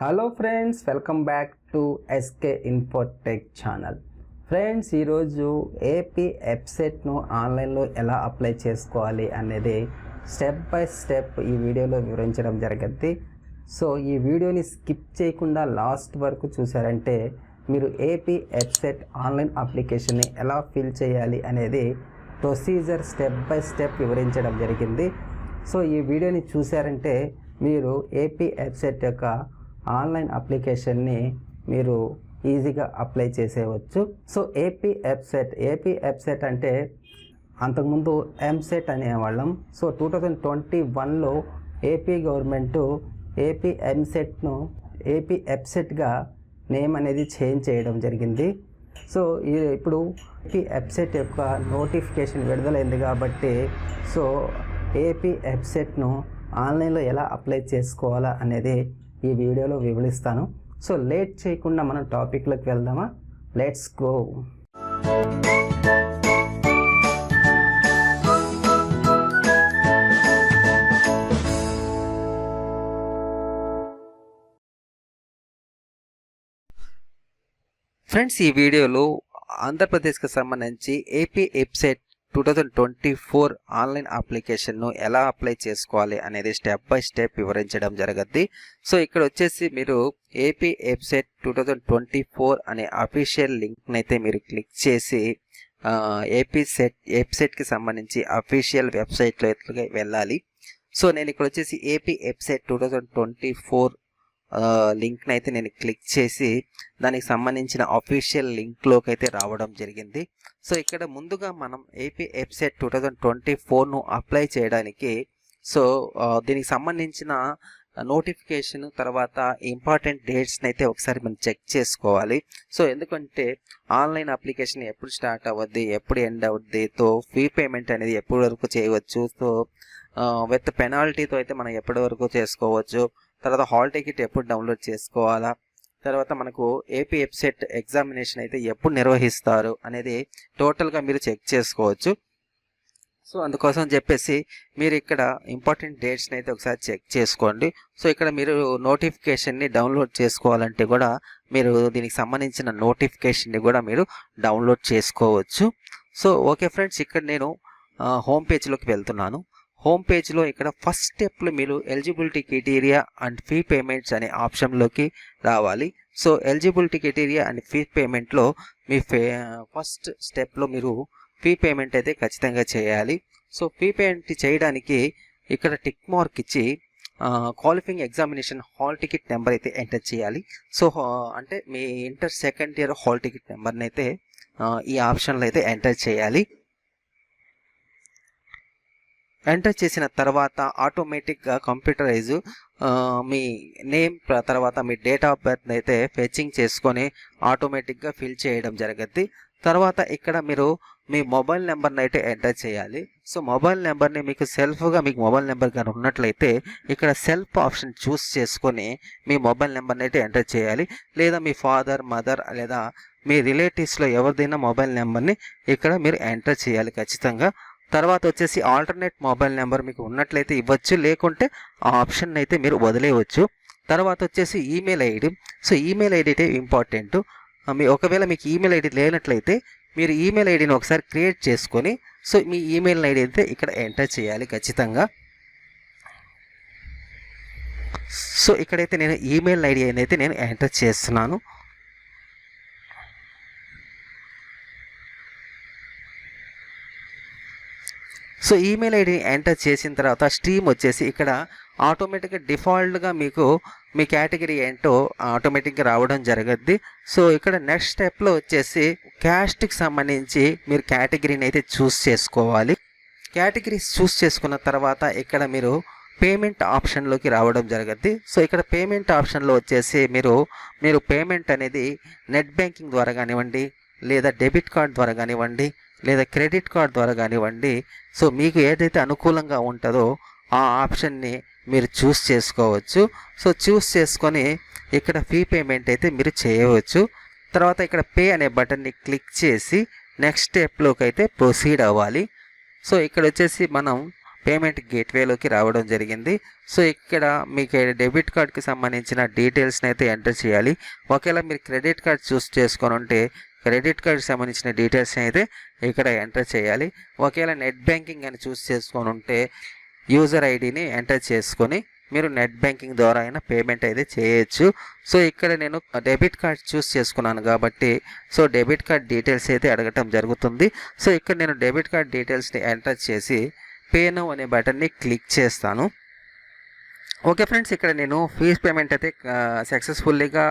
Hello friends, welcome back to SK Infotech channel. Friends, ఈరోజు AP వెబ్సైట్ను ఆన్లైన్లో ఎలా అప్లై చేసుకోవాలి అనేది స్టెప్ బై స్టెప్ ఈ వీడియోలో వివరించడం జరిగింది. సో ఈ వీడియోని స్కిప్ చేయకుండా లాస్ట్ వరకు చూసారంటే మీరు ఏపీ వెబ్సైట్ ఆన్లైన్ అప్లికేషన్ని ఎలా ఫిల్ చేయాలి అనేది ప్రొసీజర్ స్టెప్ బై స్టెప్ వివరించడం జరిగింది. సో ఈ వీడియోని చూసారంటే మీరు ఏపీ వెబ్సైట్ యొక్క ఆన్లైన్ అప్లికేషన్ని మీరు ఈజీగా అప్లై చేసేయవచ్చు. సో ఏపీ వెబ్సైట్ అంటే అంతకుముందు ఎంసెట్ అనేవాళ్ళం. సో 2021లో ఏపీ గవర్నమెంట్ ఏపీ ఎంసెట్ను ఏపీ వెబ్సైట్గా నేమ్ అనేది చేంజ్ చేయడం జరిగింది. సో ఇప్పుడు ఏపీ వెబ్సైట్ యొక్క నోటిఫికేషన్ విడుదలైంది కాబట్టి సో ఏపీ వెబ్సైట్ను ఆన్లైన్లో ఎలా అప్లై చేసుకోవాలా అనేది ఈ వీడియోలో వివరిస్తాను. సో లేట్ చేయకుండా మనం టాపిక్లోకి వెళ్దామా? Let's go. ఫ్రెండ్స్, ఈ వీడియోలో ఆంధ్రప్రదేశ్కి సంబంధించి ఏపీ వెబ్సైట్ 2024 ఆన్లైన్ అప్లికేషన్ను ఎలా అప్లై చేసుకోవాలి అనేది స్టెప్ బై స్టెప్ వివరించడం జరుగుద్ది. సో ఇక్కడ వచ్చేసి మీరు ఏపీ వెబ్సైట్ 2024 అనే అఫీషియల్ లింక్ని అయితే మీరు క్లిక్ చేసి ఏపీ వెబ్సైట్కి సంబంధించి అఫీషియల్ వెబ్సైట్లో వెళ్ళాలి. సో నేను ఇక్కడ వచ్చేసి ఏపీ వెబ్సైట్ 2024 లింక్ని అయితే నేను క్లిక్ చేసి దానికి సంబంధించిన అఫీషియల్ లింక్లోకి అయితే రావడం జరిగింది. సో ఇక్కడ ముందుగా మనం ఏపీ వెబ్సైట్ 2024ను అప్లై చేయడానికి సో దీనికి సంబంధించిన నోటిఫికేషన్ తర్వాత ఇంపార్టెంట్ డేట్స్ని అయితే ఒకసారి మనం చెక్ చేసుకోవాలి. సో ఎందుకంటే ఆన్లైన్ అప్లికేషన్ ఎప్పుడు స్టార్ట్ అవ్వద్ది, ఎప్పుడు ఎండ్ అవుద్ది, తో ఫీ పేమెంట్ అనేది ఎప్పటి వరకు చేయవచ్చు, సో విత్ పెనాల్టీతో అయితే మనం ఎప్పటి వరకు చేసుకోవచ్చు, తర్వాత హాల్ టికెట్ ఎప్పుడు డౌన్లోడ్ చేసుకోవాలా, తర్వాత మనకు ఏపీ వెబ్సైట్ ఎగ్జామినేషన్ అయితే ఎప్పుడు నిర్వహిస్తారు అనేది టోటల్గా మీరు చెక్ చేసుకోవచ్చు. సో అందుకోసం చెప్పేసి మీరు ఇక్కడ ఇంపార్టెంట్ డేట్స్ని అయితే ఒకసారి చెక్ చేసుకోండి. సో ఇక్కడ మీరు నోటిఫికేషన్ని డౌన్లోడ్ చేసుకోవాలంటే కూడా మీరు దీనికి సంబంధించిన నోటిఫికేషన్ని కూడా మీరు డౌన్లోడ్ చేసుకోవచ్చు. సో ఓకే ఫ్రెండ్స్, ఇక్కడ నేను హోమ్ పేజ్లోకి వెళ్తున్నాను. హోమ్ పేజ్లో ఇక్కడ ఫస్ట్ స్టెప్లో మీరు eligibility criteria and fee payments అనే ఆప్షన్లోకి రావాలి. So eligibility criteria and fee పేమెంట్లో మీ ఫస్ట్ స్టెప్లో మీరు ఫీ పేమెంట్ అయితే ఖచ్చితంగా చేయాలి. సో ఫీ పేమెంట్ చేయడానికి ఇక్కడ టిక్ మార్క్ ఇచ్చి qualifying examination hall ticket number అయితే ఎంటర్ చేయాలి. సో అంటే మీ inter second year hall ticket నెంబర్ని అయితే ఈ ఆప్షన్లో అయితే ఎంటర్ చేయాలి. ఎంటర్ చేసిన తర్వాత ఆటోమేటిక్గా కంప్యూటరైజ్ మీ నేమ్ తర్వాత మీ డేట్ ఆఫ్ బర్త్ అయితే ఫెచింగ్ చేసుకొని ఆటోమేటిక్గా ఫిల్ చేయడం జరుగుద్ది. తర్వాత ఇక్కడ మీరు మీ మొబైల్ నెంబర్ని అయితే ఎంటర్ చేయాలి. సో మొబైల్ నెంబర్ని మీకు సెల్ఫ్గా మీకు మొబైల్ నెంబర్ కానీ ఉన్నట్లయితే ఇక్కడ సెల్ఫ్ ఆప్షన్ చూస్ చేసుకొని మీ మొబైల్ నెంబర్ని అయితే ఎంటర్ చేయాలి. లేదా మీ ఫాదర్, మదర్ లేదా మీ రిలేటివ్స్లో ఎవరిదైనా మొబైల్ నెంబర్ని ఇక్కడ మీరు ఎంటర్ చేయాలి ఖచ్చితంగా. తర్వాత వచ్చేసి ఆల్టర్నేట్ మొబైల్ నెంబర్ మీకు ఉన్నట్లయితే ఇవ్వచ్చు, లేకుంటే ఆ ఆప్షన్ అయితే మీరు వదిలేయవచ్చు. తర్వాత వచ్చేసి email ID. So email ID అయితే ఇంపార్టెంట్. ఒకవేళ మీకు ఈమెయిల్ ఐడి లేనట్లయితే మీరు ఈమెయిల్ ఐడిని ఒకసారి క్రియేట్ చేసుకొని సో మీ ఈమెయిల్ ఐడి అయితే ఇక్కడ ఎంటర్ చేయాలి ఖచ్చితంగా. సో ఇక్కడైతే నేను ఈమెయిల్ ఐడి అయితే నేను ఎంటర్ చేస్తున్నాను. సో ఈమెయిల్ ఐడి ఎంటర్ చేసిన తర్వాత స్ట్రీమ్ వచ్చేసి ఇక్కడ ఆటోమేటిక్గా డిఫాల్ట్గా మీకు మీ కేటగిరీ ఏంటో ఆటోమేటిక్గా రావడం జరుగుద్ది. సో ఇక్కడ నెక్స్ట్ స్టెప్లో వచ్చేసి క్యాస్ట్కి సంబంధించి మీరు కేటగిరీని అయితే చూస్ చేసుకోవాలి. కేటగిరీ చూస్ చేసుకున్న తర్వాత ఇక్కడ మీరు పేమెంట్ ఆప్షన్లోకి రావడం జరుగుద్ది. సో ఇక్కడ పేమెంట్ ఆప్షన్లో వచ్చేసి మీరు పేమెంట్ అనేది నెట్ బ్యాంకింగ్ ద్వారా కానివ్వండి, లేదా డెబిట్ కార్డ్ ద్వారా కానివ్వండి, లేదా క్రెడిట్ కార్డ్ ద్వారా కానివ్వండి, సో మీకు ఏదైతే అనుకూలంగా ఉంటుందో ఆ ఆప్షన్ని మీరు చూస్ చేసుకోవచ్చు. సో చూస్ చేసుకొని ఇక్కడ ఫీ పేమెంట్ అయితే మీరు చేయవచ్చు. తర్వాత ఇక్కడ పే అనే బటన్ని క్లిక్ చేసి నెక్స్ట్ స్టెప్లోకి అయితే ప్రొసీడ్ అవ్వాలి. సో ఇక్కడ వచ్చేసి మనం పేమెంట్ గేట్వేలోకి రావడం జరిగింది. సో ఇక్కడ మీకు డెబిట్ కార్డ్కి సంబంధించిన డీటెయిల్స్ని అయితే ఎంటర్ చేయాలి. ఒకవేళ మీరు క్రెడిట్ కార్డ్ చూస్ చేసుకొని ఉంటే క్రెడిట్ కార్డ్కి సంబంధించిన డీటెయిల్స్ని అయితే ఇక్కడ ఎంటర్ చేయాలి. ఒకవేళ నెట్ బ్యాంకింగ్ అని చూస్ చేసుకొని ఉంటే యూజర్ ఐడిని ఎంటర్ చేసుకొని మీరు నెట్ బ్యాంకింగ్ ద్వారా అయినా పేమెంట్ అయితే చేయొచ్చు. సో ఇక్కడ నేను డెబిట్ కార్డ్ చూస్ చేసుకున్నాను కాబట్టి సో డెబిట్ కార్డ్ డీటెయిల్స్ అయితే అడగటం జరుగుతుంది. సో ఇక్కడ నేను డెబిట్ కార్డ్ డీటెయిల్స్ని ఎంటర్ చేసి పే నౌ అనే బటన్ని క్లిక్ చేస్తాను. ఓకే ఫ్రెండ్స్, ఇక్కడ నేను ఫీజ్ పేమెంట్ అయితే సక్సెస్ఫుల్లీగా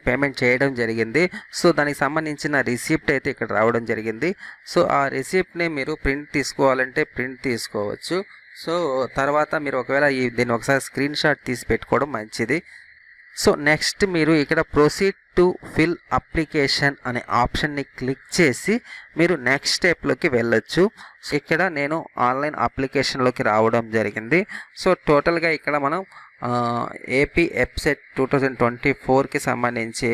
పేమెంట్ చేయడం జరిగింది. సో దానికి సంబంధించిన రిసిప్ట్ అయితే ఇక్కడ రావడం జరిగింది. సో ఆ రిసిప్ట్ని మీరు ప్రింట్ తీసుకోవాలంటే ప్రింట్ తీసుకోవచ్చు. సో తర్వాత మీరు ఒకవేళ దీన్ని ఒకసారి స్క్రీన్ షాట్ తీసి పెట్టుకోవడం మంచిది. సో నెక్స్ట్ మీరు ఇక్కడ ప్రొసీడ్ టు ఫిల్ అప్లికేషన్ అనే ఆప్షన్ని క్లిక్ చేసి మీరు నెక్స్ట్ స్టెప్లోకి వెళ్ళొచ్చు. ఇక్కడ నేను ఆన్లైన్ అప్లికేషన్లోకి రావడం జరిగింది. సో టోటల్గా ఇక్కడ మనం ఏపీ ఎప్సెట్ 2024కి సంబంధించి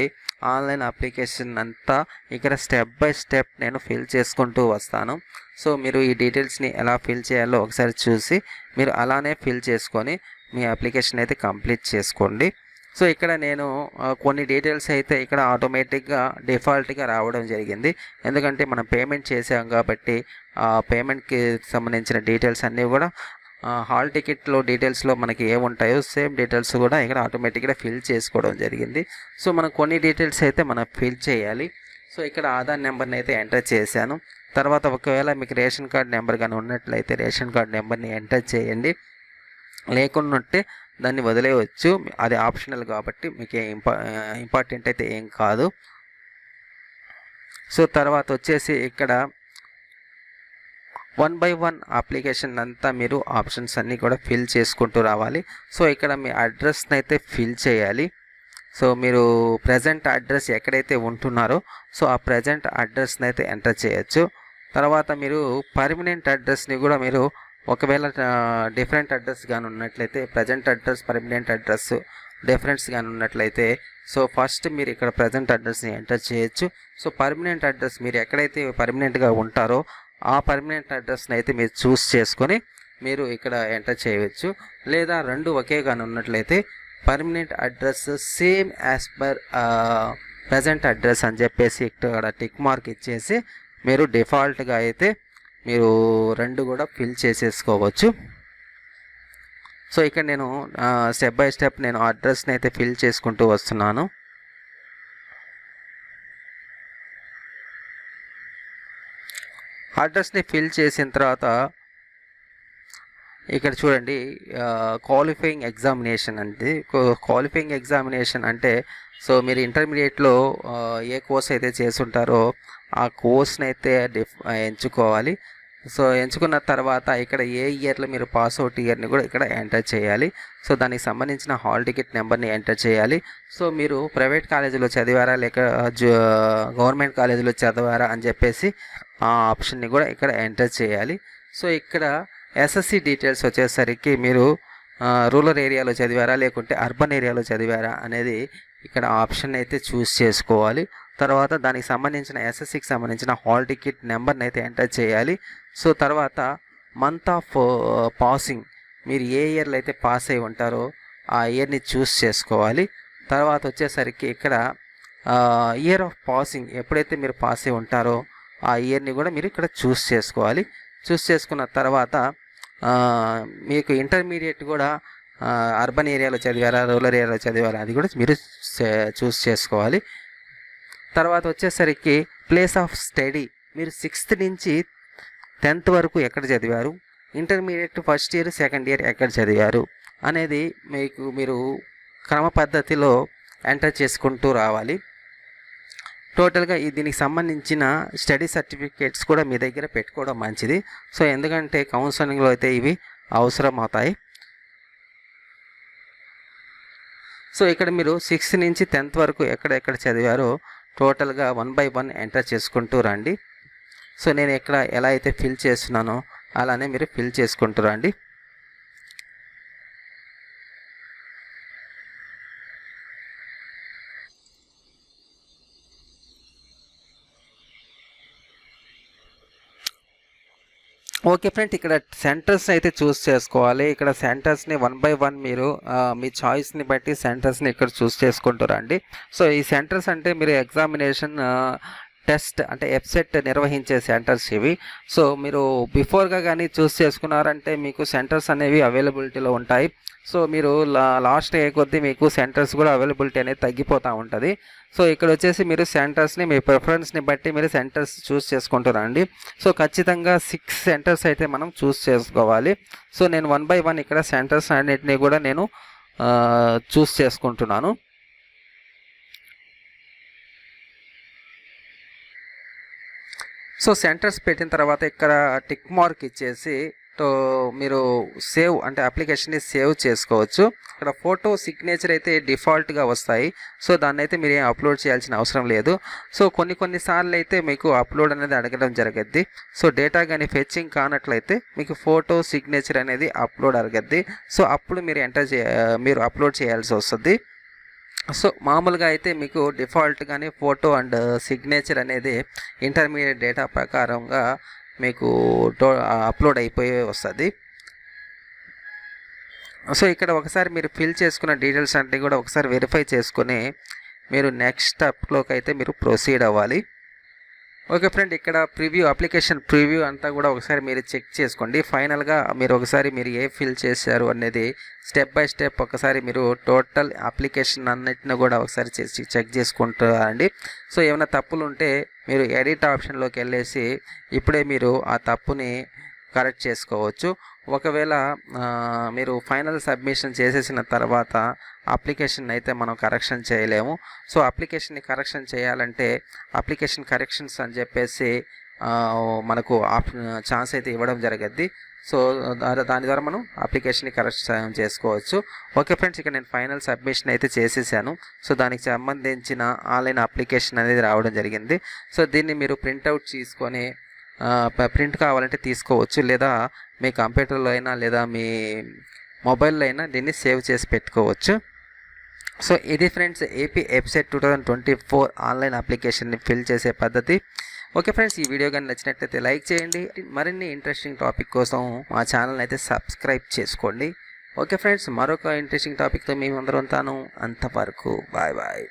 ఆన్లైన్ అప్లికేషన్ అంతా ఇక్కడ స్టెప్ బై స్టెప్ నేను ఫిల్ చేసుకుంటూ వస్తాను. సో మీరు ఈ డీటెయిల్స్ని ఎలా ఫిల్ చేయాలో ఒకసారి చూసి మీరు అలానే ఫిల్ చేసుకొని మీ అప్లికేషన్ అయితే కంప్లీట్ చేసుకోండి. సో ఇక్కడ నేను కొన్ని డీటెయిల్స్ అయితే ఇక్కడ ఆటోమేటిక్గా డిఫాల్ట్గా రావడం జరిగింది. ఎందుకంటే మనం పేమెంట్ చేసాం కాబట్టి ఆ పేమెంట్కి సంబంధించిన డీటెయిల్స్ అన్నీ కూడా హాల్ టికెట్లో డీటెయిల్స్లో మనకి ఏముంటాయో సేమ్ డీటెయిల్స్ కూడా ఇక్కడ ఆటోమేటిక్గా ఫిల్ చేసుకోవడం జరిగింది. సో మనం కొన్ని డీటెయిల్స్ అయితే మనం ఫిల్ చేయాలి. సో ఇక్కడ ఆధార్ నెంబర్ని అయితే ఎంటర్ చేశాను. తర్వాత ఒకవేళ మీకు రేషన్ కార్డ్ నెంబర్ కానీ ఉన్నట్లయితే రేషన్ కార్డ్ నెంబర్ని ఎంటర్ చేయండి. లేకున్నట్టే దాన్ని వదిలేయవచ్చు, అది ఆప్షనల్ కాబట్టి మీకు ఇంపార్టెంట్ అయితే ఏం కాదు. సో తర్వాత వచ్చేసి ఇక్కడ 1 by 1 అప్లికేషన్ అంతా మీరు ఆప్షన్స్ అన్నీ కూడా ఫిల్ చేసుకుంటూ రావాలి. సో ఇక్కడ మీ అడ్రస్ని అయితే ఫిల్ చేయాలి. సో మీరు ప్రజెంట్ అడ్రస్ ఎక్కడైతే ఉంటున్నారో సో ఆ ప్రజెంట్ అడ్రస్ని అయితే ఎంటర్ చేయొచ్చు. తర్వాత మీరు పర్మనెంట్ అడ్రస్ని కూడా మీరు ఒకవేళ డిఫరెంట్ అడ్రస్ కానీ ఉన్నట్లయితే present address permanent address difference కానీ ఉన్నట్లయితే సో ఫస్ట్ మీరు ఇక్కడ ప్రజెంట్ అడ్రస్ని ఎంటర్ చేయొచ్చు. సో పర్మనెంట్ అడ్రస్ మీరు ఎక్కడైతే పర్మనెంట్గా ఉంటారో ఆ పర్మనెంట్ అడ్రస్ని అయితే మీరు చూస్ చేసుకొని మీరు ఇక్కడ ఎంటర్ చేయవచ్చు. లేదా రెండు ఒకేగానే ఉన్నట్లయితే permanent address same as per present address అని చెప్పేసి ఇక్కడ టిక్ మార్క్ ఇచ్చేసి మీరు డిఫాల్ట్గా అయితే మీరు రెండు కూడా ఫిల్ చేసేసుకోవచ్చు. సో ఇక్కడ నేను స్టెప్ బై స్టెప్ నేను అడ్రస్ని అయితే ఫిల్ చేసుకుంటూ వస్తున్నాను. అడ్రస్ని ఫిల్ చేసిన తర్వాత ఇక్కడ చూడండి క్వాలిఫైయింగ్ ఎగ్జామినేషన్ అంటే క్వాలిఫైయింగ్ ఎగ్జామినేషన్ అంటే సో మీరు ఇంటర్మీడియట్లో ఏ కోర్స్ అయితే చేసుంటారో ఆ కోర్స్ని అయితే ఎంచుకోవాలి. సో ఎంచుకున్న తర్వాత ఇక్కడ ఏ ఇయర్లో మీరు పాస్ అవుట్ ఇయర్ని కూడా ఇక్కడ ఎంటర్ చేయాలి. సో దానికి సంబంధించిన హాల్ టికెట్ నెంబర్ని ఎంటర్ చేయాలి. సో మీరు ప్రైవేట్ కాలేజీలో చదివారా లేక గవర్నమెంట్ కాలేజీలో చదివారా అని చెప్పేసి ఆ ఆప్షన్ని కూడా ఇక్కడ ఎంటర్ చేయాలి. సో ఇక్కడ ఎస్ఎస్సి డీటెయిల్స్ వచ్చేసరికి మీరు రూరల్ ఏరియాలో చదివారా లేకుంటే అర్బన్ ఏరియాలో చదివారా అనేది ఇక్కడ ఆప్షన్ అయితే చూస్ చేసుకోవాలి. తర్వాత దానికి సంబంధించిన ఎస్ఎస్సికి సంబంధించిన హాల్ టికెట్ నెంబర్ని అయితే ఎంటర్ చేయాలి. సో తర్వాత మంత్ ఆఫ్ పాసింగ్ మీరు ఏ ఇయర్లో అయితే పాస్ అయి ఉంటారో ఆ ఇయర్ని చూస్ చేసుకోవాలి. తర్వాత వచ్చేసరికి ఇక్కడ ఇయర్ ఆఫ్ పాసింగ్ ఎప్పుడైతే మీరు పాస్ అయి ఉంటారో ఆ ఇయర్ని కూడా మీరు ఇక్కడ చూస్ చేసుకోవాలి. చూస్ చేసుకున్న తర్వాత మీకు ఇంటర్మీడియట్ కూడా అర్బన్ ఏరియాలో చదివారా రూరల్ ఏరియాలో చదివారా అది కూడా మీరు చూస్ చేసుకోవాలి. తర్వాత వచ్చేసరికి ప్లేస్ ఆఫ్ స్టడీ మీరు 6th నుంచి 10th వరకు ఎక్కడ చదివారు, intermediate first year second year ఎక్కడ చదివారు అనేది మీరు క్రమ పద్ధతిలో ఎంటర్ చేసుకుంటూ రావాలి. టోటల్గా దీనికి సంబంధించిన స్టడీ సర్టిఫికేట్స్ కూడా మీ దగ్గర పెట్టుకోవడం మంచిది. సో ఎందుకంటే కౌన్సిలింగ్లో అయితే ఇవి అవసరం అవుతాయి. సో ఇక్కడ మీరు 6th నుంచి 10th వరకు ఎక్కడెక్కడ చదివారో టోటల్గా 1 by 1 ఎంటర్ చేసుకుంటూ రండి. సో నేను ఇక్కడ ఎలా అయితే ఫిల్ చేస్తున్నానో అలానే మీరు ఫిల్ చేసుకుంటూ రండి. ఓకే ఫ్రెండ్, ఇక్కడ సెంటర్స్ అయితే చూస్ చేసుకోవాలి. ఇక్కడ సెంటర్స్ని 1 by 1 మీరు మీ చాయిస్ని బట్టి సెంటర్స్ని ఇక్కడ చూస్ చేసుకుంటారండి. సో ఈ సెంటర్స్ అంటే మీరు ఎగ్జామినేషన్ టెస్ట్ అంటే వెబ్సైట్ నిర్వహించే సెంటర్స్ ఇవి. సో మీరు బిఫోర్గా కానీ చూస్ చేసుకున్నారంటే మీకు సెంటర్స్ అనేవి అవైలబిలిటీలో ఉంటాయి. సో మీరు లాస్ట్ అయ్యే కొద్దీ మీకు సెంటర్స్ కూడా అవైలబిలిటీ అనేది తగ్గిపోతూ ఉంటుంది. సో ఇక్కడ వచ్చేసి మీరు సెంటర్స్ని మీ ప్రిఫరెన్స్ని బట్టి మీరు సెంటర్స్ చూస్ చేసుకుంటారండి. సో ఖచ్చితంగా 6 సెంటర్స్ అయితే మనం చూస్ చేసుకోవాలి. సో నేను 1 by 1 ఇక్కడ సెంటర్స్ అన్నిటినీ కూడా నేను చూస్ చేసుకుంటున్నాను. సో సెంటర్స్ పెట్టిన తర్వాత ఇక్కడ టిక్ మార్క్ ఇచ్చేసి మీరు సేవ్ అంటే అప్లికేషన్ని సేవ్ చేసుకోవచ్చు. ఇక్కడ ఫోటో సిగ్నేచర్ అయితే డిఫాల్ట్గా వస్తాయి. సో దాన్ని అయితే మీరు ఏం అప్లోడ్ చేయాల్సిన అవసరం లేదు. సో కొన్నిసార్లు అయితే మీకు అప్లోడ్ అనేది అడగడం జరగద్ది. సో డేటా కానీ ఫెచ్చింగ్ కానట్లయితే మీకు ఫోటో సిగ్నేచర్ అనేది అప్లోడ్ అడగద్ది. సో అప్పుడు మీరు అప్లోడ్ చేయాల్సి వస్తుంది. సో మామూలుగా అయితే మీకు డిఫాల్ట్గానే ఫోటో అండ్ సిగ్నేచర్ అనేది ఇంటర్మీడియట్ డేటా ప్రకారంగా మీకు అప్లోడ్ అయిపోయి వస్తుంది. సో ఇక్కడ ఒకసారి మీరు ఫిల్ చేసుకున్న డీటెయిల్స్ అన్నీ కూడా ఒకసారి వెరిఫై చేసుకొని మీరు నెక్స్ట్ స్టెప్లోకి అయితే మీరు ప్రొసీడ్ అవ్వాలి. ఓకే ఫ్రెండ్, ఇక్కడ అప్లికేషన్ ప్రివ్యూ అంతా కూడా ఒకసారి మీరు చెక్ చేసుకోండి. ఫైనల్గా మీరు ఒకసారి మీరు ఏ ఫిల్ చేశారు అనేది స్టెప్ బై స్టెప్ ఒకసారి మీరు టోటల్ అప్లికేషన్ అన్నిటిని కూడా ఒకసారి చెక్ చేసుకుంటారండి. సో ఏమైనా తప్పులు ఉంటే మీరు ఎడిట్ ఆప్షన్లోకి వెళ్ళేసి ఇప్పుడే మీరు ఆ తప్పుని కరెక్ట్ చేసుకోవచ్చు. ఒకవేళ మీరు ఫైనల్ సబ్మిషన్ చేసేసిన తర్వాత అప్లికేషన్ అయితే మనం కరెక్షన్ చేయలేము. సో అప్లికేషన్ని కరెక్షన్ చేయాలంటే అప్లికేషన్ కరెక్షన్స్ అని చెప్పేసి మనకు ఛాన్స్ అయితే ఇవ్వడం జరగద్ది. సో దాని ద్వారా మనం అప్లికేషన్ని కరెక్షన్ చేసుకోవచ్చు. ఓకే ఫ్రెండ్స్, ఇక్కడ నేను ఫైనల్ సబ్మిషన్ అయితే చేసేసాను. సో దానికి సంబంధించిన ఆన్లైన్ అప్లికేషన్ అనేది రావడం జరిగింది. సో దీన్ని మీరు ప్రింట్అవుట్ తీసుకొని ప్రింట్ కావాలంటే తీసుకోవచ్చు, లేదా మీ కంప్యూటర్లో అయినా లేదా మీ మొబైల్లో అయినా దీన్ని సేవ్ చేసి పెట్టుకోవచ్చు. సో ఇది ఫ్రెండ్స్ ఏపీ వెబ్సైట్ 2024 ఆన్లైన్ అప్లికేషన్ని ఫిల్ చేసే పద్ధతి. ఓకే ఫ్రెండ్స్, ఈ వీడియో కానీ నచ్చినట్లయితే లైక్ చేయండి. మరిన్ని ఇంట్రెస్టింగ్ టాపిక్ కోసం మా ఛానల్ అయితే సబ్స్క్రైబ్ చేసుకోండి. ఓకే ఫ్రెండ్స్, మరొక ఇంట్రెస్టింగ్ టాపిక్తో మేము అందరం ఉంటాను. అంతవరకు బాయ్ బాయ్.